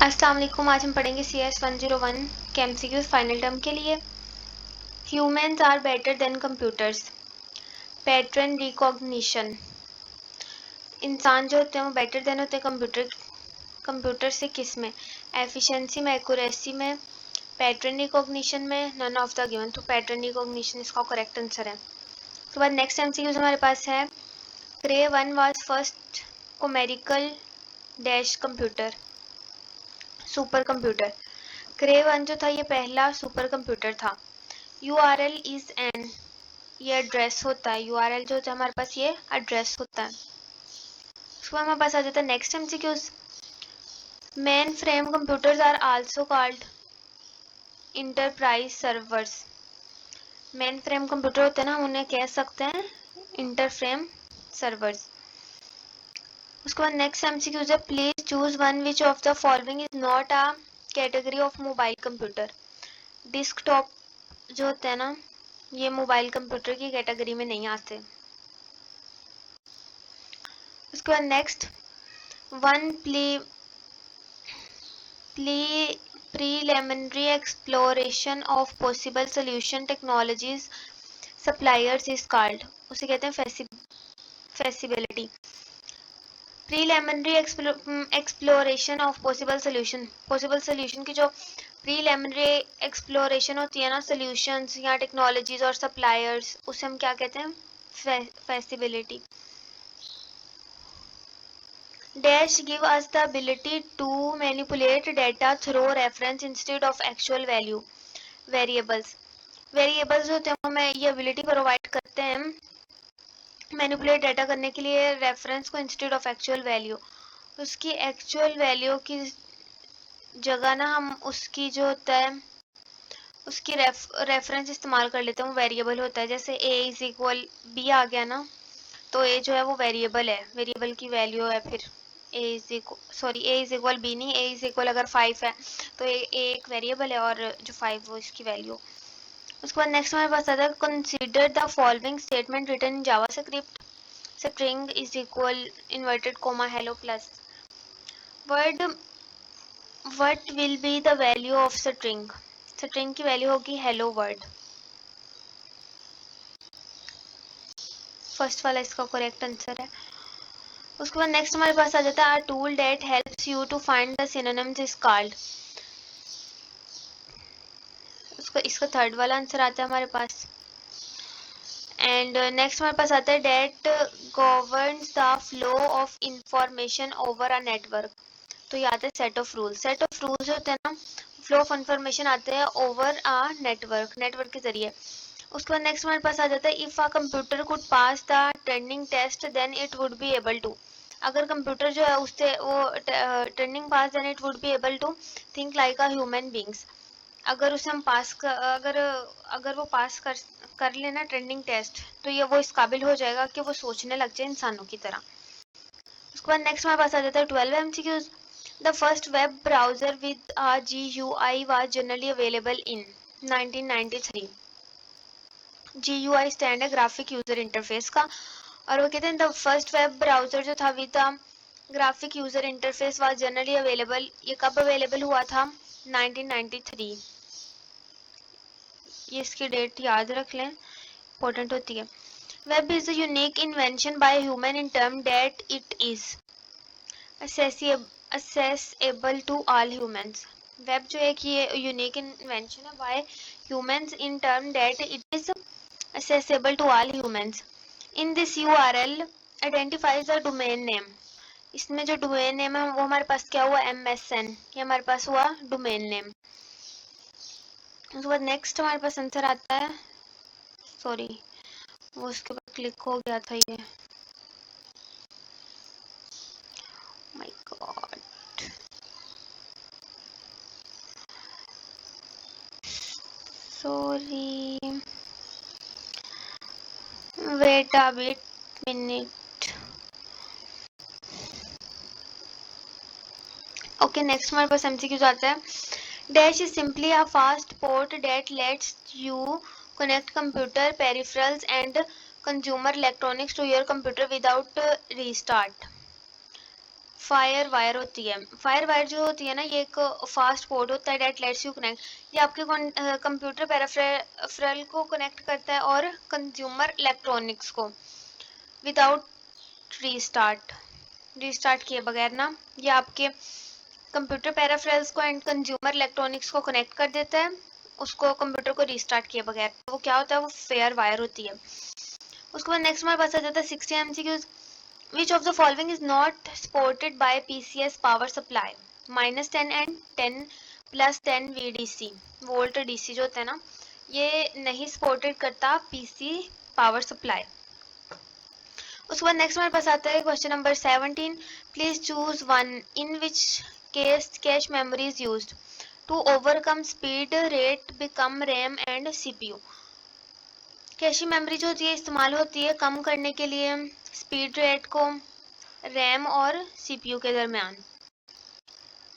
अस्सलाम वालेकुम। आज हम पढ़ेंगे CS 101 के MCQs फाइनल टर्म के लिए। Humans are better than computers. Pattern recognition, इंसान जो होते हैं वो बेटर देन होते हैं कंप्यूटर से किस में? एफिशिएंसी में, एक्यूरेसी में, पैटर्न रिकॉग्निशन में, नन ऑफ द गिवन। तो पैटर्न रिकॉग्निशन इसका करेक्ट आंसर है। उसके बाद नेक्स्ट MCQs हमारे पास है Cray 1 was first commercial dash computer, super computer. Cray 1 जो था ये पहला सुपर कंप्यूटर था। URL इज एन, ये एड्रेस होता है। URL जो होता है हमारे पास ये एड्रेस होता है। उसके बाद हमारे पास आ जाता है next MCQs। Mainframe computers are also called enterprise servers. Mainframe computer होते हैं ना, हम उन्हें कह सकते हैं इंटरफ्रेम सर्वर्स। उसके बाद नेक्स्ट MCQs है please choose one which of the following is not a category of mobile computer. Desktop जो होते हैं ना, ये मोबाइल कंप्यूटर की कैटेगरी में नहीं आते। उसके बाद next one preliminary exploration of possible solution technologies suppliers is called, उसे कहते हैं feasibility। preliminary exploration of possible solution की जो preliminary exploration होती है ना solutions या technologies और suppliers, उसे हम क्या कहते हैं? feasibility। Dash give us the ability to manipulate data through reference instead of actual value variables। Variables होते हैं हमें ये एबिलिटी प्रोवाइड करते हैं मैनिपुलेट डाटा करने के लिए रेफरेंस को इंस्टेड ऑफ एक्चुअल वैल्यू। उसकी एक्चुअल वैल्यू की जगह ना हम उसकी जो होता है उसकी रेफरेंस इस्तेमाल कर लेते हैं, वो वेरिएबल होता है। जैसे a इज इक्वल b आ गया ना, तो a जो है वो वेरिएबल है, वेरिएबल की वैल्यू है। फिर a इज इक्वल b नहीं, a इज इक्वल अगर 5 है तो a एक वेरिएबल है और जो 5 वो इसकी वैल्यू। उसके बाद नेक्स्ट हमारे पास आता है consider the following statement written in JavaScript. String is equal inverted comma hello plus world, what will be the value of string. String की वैल्यू होगी हेलो वर्ड। फर्स्ट वाला इसका करेक्ट आंसर है। उसके बाद नेक्स्ट हमारे पास आ जाता है tool that helps you to find the synonyms is called. इसका थर्ड वाला आंसर आता है हमारे पास। एंड नेक्स्ट हमारे पास आता है that governs the flow of information over a network. तो ये आता है set of rules. Set of rules होते हैं ना, फ्लो ऑफ इंफॉर्मेशन आते हैं ओवर अ नेटवर्क के जरिए। उसके बाद नेक्स्ट हमारे पास आ जाता है if a computer could pass the training test then it would be able to. अगर कंप्यूटर जो है उससे वो training pass then it would be able to think like a human beings. अगर उसे हम अगर वो पास कर लेना ट्रेनिंग टेस्ट, तो ये वो इस काबिल हो जाएगा कि वो सोचने लग जाए इंसानों की तरह। उसके बाद नेक्स्ट हमारे पास आ जाता है 12 MCQs। The first web browser with a GUI was generally available in 1993। GUI stand है ग्राफिक यूजर इंटरफेस का, और वो कहते हैं द फर्स्ट वेब ब्राउजर जो था with a graphic user interface was generally available, ये कब अवेलेबल हुआ था? 1993। ये इसकी डेट याद रख लें, इंपॉर्टेंट होती है। Web is a unique invention by human in term that it is accessible to all humans। Web जो है कि ये यूनिक इन्वेंशन है bye humans in term that it is accessible to all humans। In this URL identifies the domain name। इसमें जो domain name है वो हमारे पास क्या हुआ? MSN, ये हमारे पास हुआ डोमेन नेम। उसके बाद नेक्स्ट हमारे पास आंसर आता है, सॉरी वो उसके बाद क्लिक हो गया था ये, my god, sorry, wait a bit minute. Okay next हमारे पास MCQ आता है dash is simply a fast port that lets you connect computer peripherals and consumer electronics to your computer without restart। Fire wire होती है। Fire wire जो होती है ना, ये एक फास्ट पोर्ट होता है दैट लेट्स यू कनेक्ट। ये आपके कंप्यूटर पेरिफेरल को कनेक्ट करता है और कंज्यूमर इलेक्ट्रॉनिक्स को विदाउट रीस्टार्ट किए बगैर ना। ये आपके कंप्यूटर पेरिफेरल्स को एंड कंज्यूमर इलेक्ट्रॉनिक्स को कनेक्ट कर देता है, उसको कंप्यूटर को रीस्टार्ट किए बगैर। वो क्या होता है, वो फायर वायर होती है। उसके बाद नेक्स्ट हमारे पास आ जाता है 60 MCQs। Which of the following is not supported by PCS power supply? -10 and 10 plus 10 VDC, volt DC जो होता है ना, ये नहीं सपोर्टेड करता PC पावर सप्लाई। उसके बाद नेक्स्ट हमारे पास आता है question number 17। Please choose one in which case cache memory is used to overcome speed rate become RAM and CPU। Cache memory जो होती है इस्तेमाल होती है कम करने के लिए स्पीड रेट को रैम और CPU के दरमियान।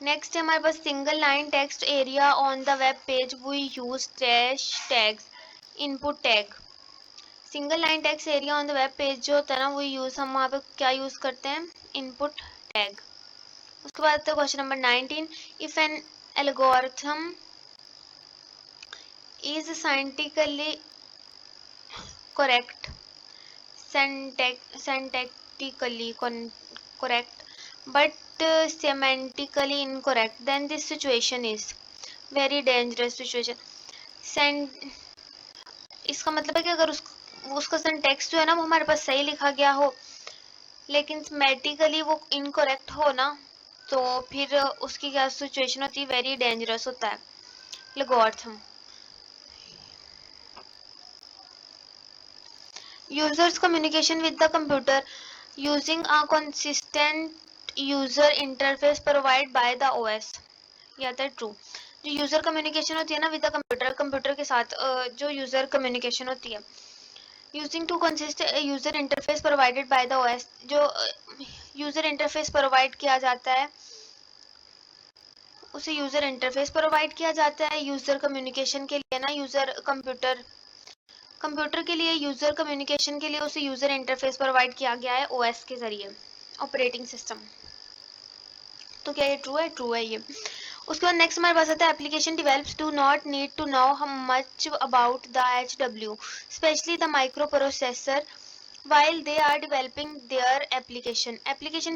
नेक्स्ट है हमारे पास single line text area on the web page we use dash tags input tag. Single line text area on the web page जो होता है ना, वो हम वहाँ पे क्या यूज करते हैं, इनपुट टैग। उसके बाद तो question number 19। If an algorithm is scientifically correct, syntactically correct, but semantically incorrect, then this situation is very dangerous situation. इसका मतलब है कि अगर उसका सिंटैक्स जो है ना वो हमारे पास सही लिखा गया हो लेकिन सेमेटिकली वो इनकरेक्ट हो ना, तो फिर उसकी क्या सिचुएशन होती है, वेरी डेंजरस होता है algorithm. Users communication with the computer using a consistent user interface provided by the OS। या तो ट्रू। जो यूजर कम्युनिकेशन होती है ना विद द कंप्यूटर के साथ जो यूजर कम्युनिकेशन होती है using to consist user interface provided by the OS। जो यूजर इंटरफेस प्रोवाइड किया जाता है उसे यूजर इंटरफेस प्रोवाइड किया जाता है यूजर कम्युनिकेशन के लिए ना। यूजर कंप्यूटर के लिए यूजर कम्युनिकेशन के लिए उसे यूजर इंटरफेस प्रोवाइड किया गया है OS के जरिए, ऑपरेटिंग सिस्टम। तो क्या ये ट्रू है? ट्रू है ये। उसके बाद नेक्स्ट हमारे पास आता है application developers do not need to know much about the HW specially the micro processor while they are developing their application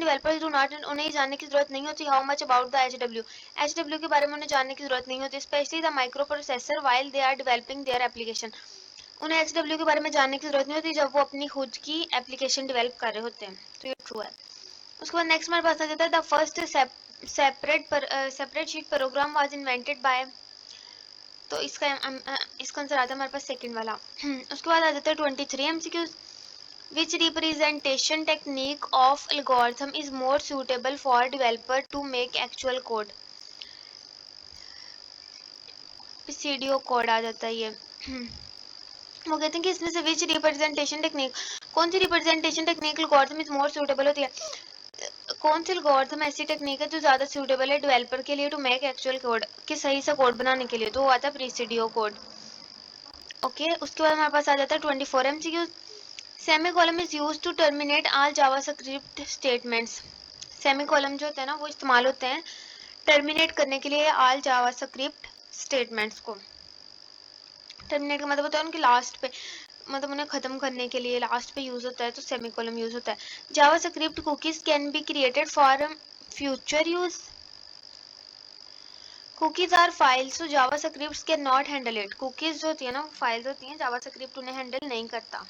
developers do not, उन्हें जानने की जरूरत नहीं होती how much about the HW के बारे में उन्हें जानने की जरूरत नहीं होती especially the microprocessor while they are developing their application। उन्हें HW के बारे में जानने की जरूरत नहीं होती जब वो अपनी खुद की एप्लीकेशन डेवलप कर रहे होते हैं। तो ये ट्रू है। उसके बाद नेक्स्ट हमारे पास आ जाता है the first spreadsheet program was invented by. तो इसका आंसर आता है हमारे पास सेकंड वाला। उसके बाद आ जाता है 23 MCQs। Which representation technique of algorithm is more suitable for developer to make actual code? PCDO code आ जाता है ये। वो कहते हैं कि इसमें से विच रिप्रेजेंटेशन टेक्निक, कौन सी representation technique algorithm is more suitable होती है, कौन सी एल्गोरिथम ऐसी टेक्निक है जो ज़्यादा सूटेबल है डेवलपर के लिए टू मेक एक्चुअल कोड, कि सही से कोड बनाने के लिए। तो वो आता है PCDO कोड। ओके उसके बाद हमारे पास आ जाता है 24 MCQ। Semicolon is used to terminate all JavaScript statements. Semicolon जो होते हैं ना वो इस्तेमाल होते हैं टर्मिनेट करने के लिए ऑल जावास्क्रिप्ट स्टेटमेंट्स को। टर्मिनेट का मतलब होता है उनके लास्ट पे, मतलब उन्हें खत्म करने के लिए लास्ट पे यूज होता है, तो सेमीकोलन यूज होता है। JavaScript cookies can be created for future use. Cookies are files so JavaScript can not handle it. Cookies जो होती है ना वो फाइल्स होती हैं, जावास्क्रिप्ट उन्हें हैंडल नहीं करता।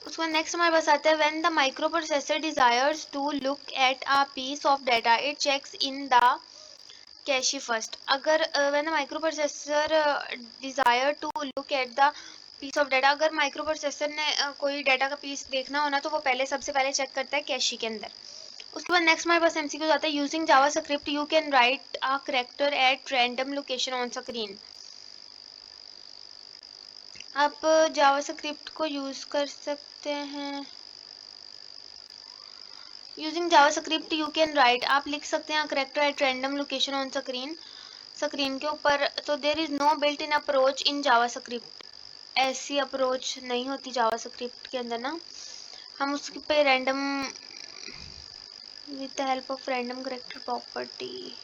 उसके बाद नेक्स्ट हमारे पास आता है when the micro processor desires to look at a piece of data it checks in the cache first. अगर when the micro processor desire to look at the piece of data, अगर micro processor ने कोई data का piece देखना होना तो वो सबसे पहले चेक करता है कैशे के अंदर। उसके बाद नेक्स्ट हमारे पास MCQ आता है using JavaScript you can write a character at random location on screen. आप जावास्क्रिप्ट को यूज कर सकते हैं using JavaScript you can write, आप लिख सकते हैं character at random location on screen के ऊपर। तो there is no built in approach in JavaScript, ऐसी अप्रोच नहीं होती जावास्क्रिप्ट के अंदर ना। हम उसके पे random with the help of random character property,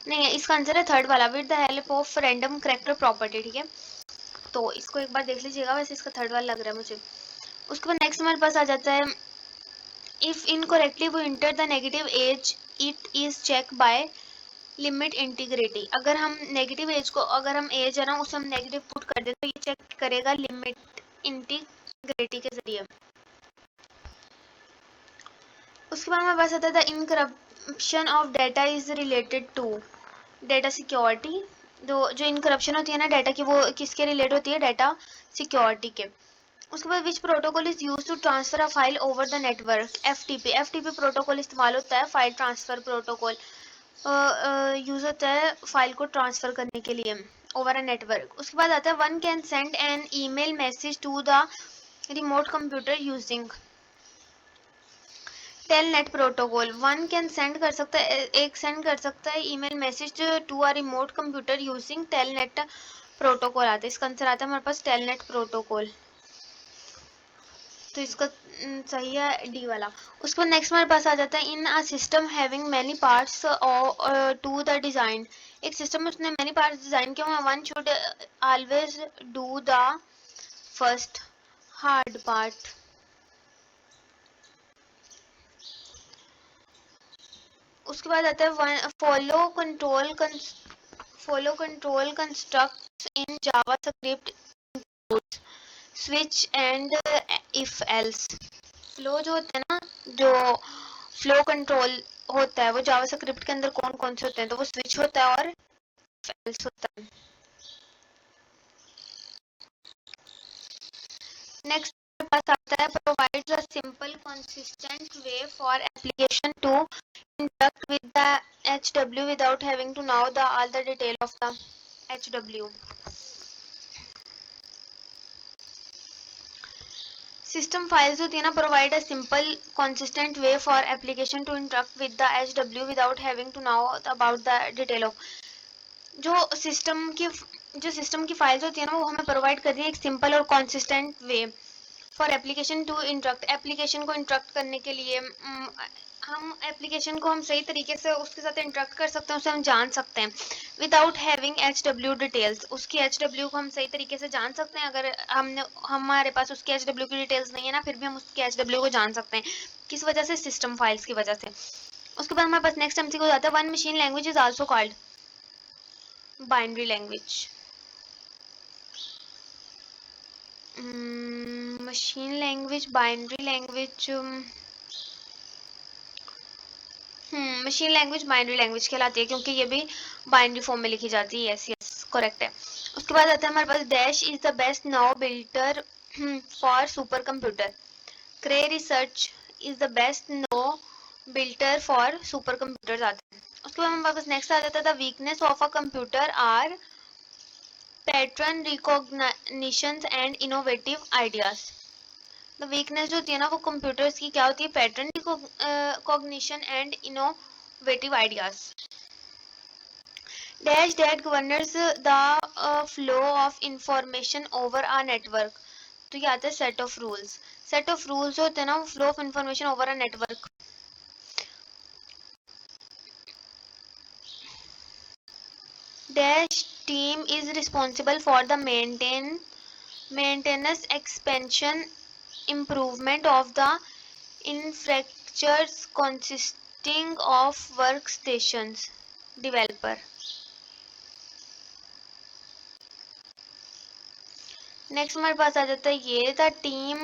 नहीं है, इसका आंसर है थर्ड वाला, with the help of random character property. ठीक है, तो इसको एक बार देख लीजिएगा, वैसे इसका थर्ड वाला लग रहा है मुझे। उसके बाद नेक्स्ट हमारे पास आ जाता है इफ इनकरेक्टली वो enter the negative age it is check by limit integrity. अगर हम नेगेटिव एज को, अगर हम एज है ना उसे हम नेगेटिव पुट कर दे तो ये चेक करेगा लिमिट इंटीग्रिटी के जरिए। उसके बाद हमारे पास आता था encryption of data is related to data security. जो इनकरप्शन होती है ना डाटा की, वो किसके रिलेटेड होती है, डाटा सिक्योरिटी के। उसके बाद which protocol is use to transfer a file over the network, FTP. FTP protocol इस्तेमाल होता है, फाइल ट्रांसफर प्रोटोकॉल यूज होता है फाइल को ट्रांसफर करने के लिए ओवर अ नेटवर्क। उसके बाद आता है one can send an email message to the remote computer using telnet protocol. One can send कर सकता है, एक सेंड कर सकता है email message to a remote computer using telnet protocol आता है। इसका आंसर आता है हमारे पास टेलनेट प्रोटोकॉल, तो इसका सही है डी वाला। उसके बाद नेक्स्ट हमारे पास आ जाता है in a system having many parts to the design. एक सिस्टम में उसने मैनी पार्ट्स डिजाइन किए हुए, one should always do the first hard part. उसके बाद आता है follow control constructs in JavaScript includes switch and if else। Flow जो होता है ना, जो फ्लो कंट्रोल होता है वो जावास्क्रिप्ट के अंदर कौन कौन से होते हैं, तो वो स्विच होता है और if else होता है। नेक्स्ट पास आता है provides a simple consistent way for application to interact with the HW without having to know all the detail of the HW। System files होती है ना, provide a simple consistent way for application to interact with the HW without having to know about the detail of. जो system की files होती है ना, वो हमें प्रोवाइड कर रही है एक सिंपल और consistent way for application to interact. Application को इंटरेक्ट करने के लिए हम एप्लीकेशन को हम सही तरीके से उसके साथ इंटरेक्ट कर सकते हैं, उसे हम जान सकते हैं विदाउट हैविंग HW डिटेल्स। उसकी HW को हम सही तरीके से जान सकते हैं, अगर हमारे पास उसकी HW की डिटेल्स नहीं है ना, फिर भी हम उसकी HW को जान सकते हैं। किस वजह से, सिस्टम फाइल्स की वजह से। उसके बाद हमारे पास नेक्स्ट MCQ जाता है one machine language is also called binary language. Machine language, binary language, machine language binary language कहलाती है, क्योंकि ये भी बाइनरी फॉर्म में लिखी जाती है। यस यस करेक्ट है। उसके बाद आता है हमारे पास dash is the best now builder for super computer. Cray research is the best known builder for super computer आते हैं। उसके बाद हमारे पास नेक्स्ट आ जाता है the weakness of a computer are pattern recognition and innovative ideas. The weakness जो होती है ना, वो कंप्यूटर्स की क्या होती है, pattern recognition and innovative ideas. Dash that governors the flow of information over a network. तो ये आता है set of rules. Set of rules होते हैं ना, वो flow of information over a network. Dash team is responsible for the maintenance expansion improvement of the infrastructures consisting of workstations developer। Next हमारे पास आ जाता है ये the team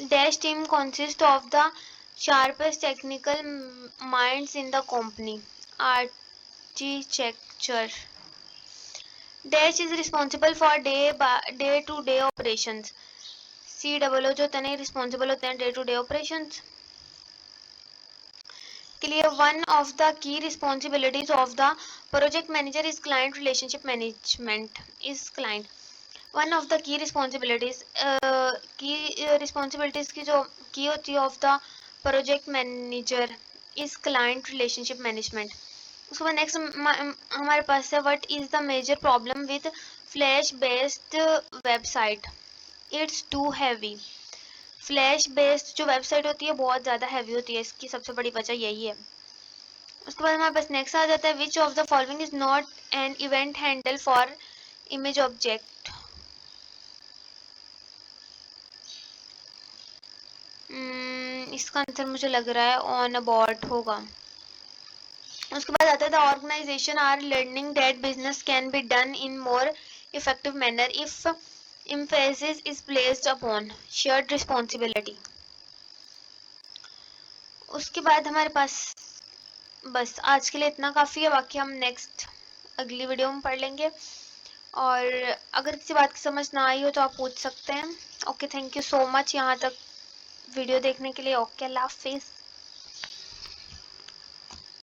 dash team consist of the sharpest technical minds in the company, architecture। Dash is responsible for day to day operations। COO जो होते हैं responsible होते हैं डे टू डे operations के लिए। One of the key responsibilities of the project manager is client relationship management. Is client one of the key responsibilities की जो की होती है of the project manager is client relationship management. उसके बाद next हमारे पास है what is the major problem with flash based website, it's too heavy. Flash based जो वेबसाइट होती है बहुत ज़्यादा हैवी होती है, इसकी सबसे बड़ी वजह यही है। उसके बाद हमारे पास नेक्स्ट आ जाता है, which of the following is not an event handle for image object. इसका आंसर मुझे लग रहा है ऑन अबॉर्ट होगा। उसके बाद आता है the organisation are learning that business can be done in more effective manner if emphasis is placed upon shared responsibility। उसके बाद हमारे पास बस आज के लिए इतना काफ़ी है, बाकी हम नेक्स्ट अगली वीडियो में पढ़ लेंगे। और अगर किसी बात की समझ ना आई हो तो आप पूछ सकते हैं। Okay, thank you so much यहाँ तक वीडियो देखने के लिए। ओके, अल्लाह हाफिज़।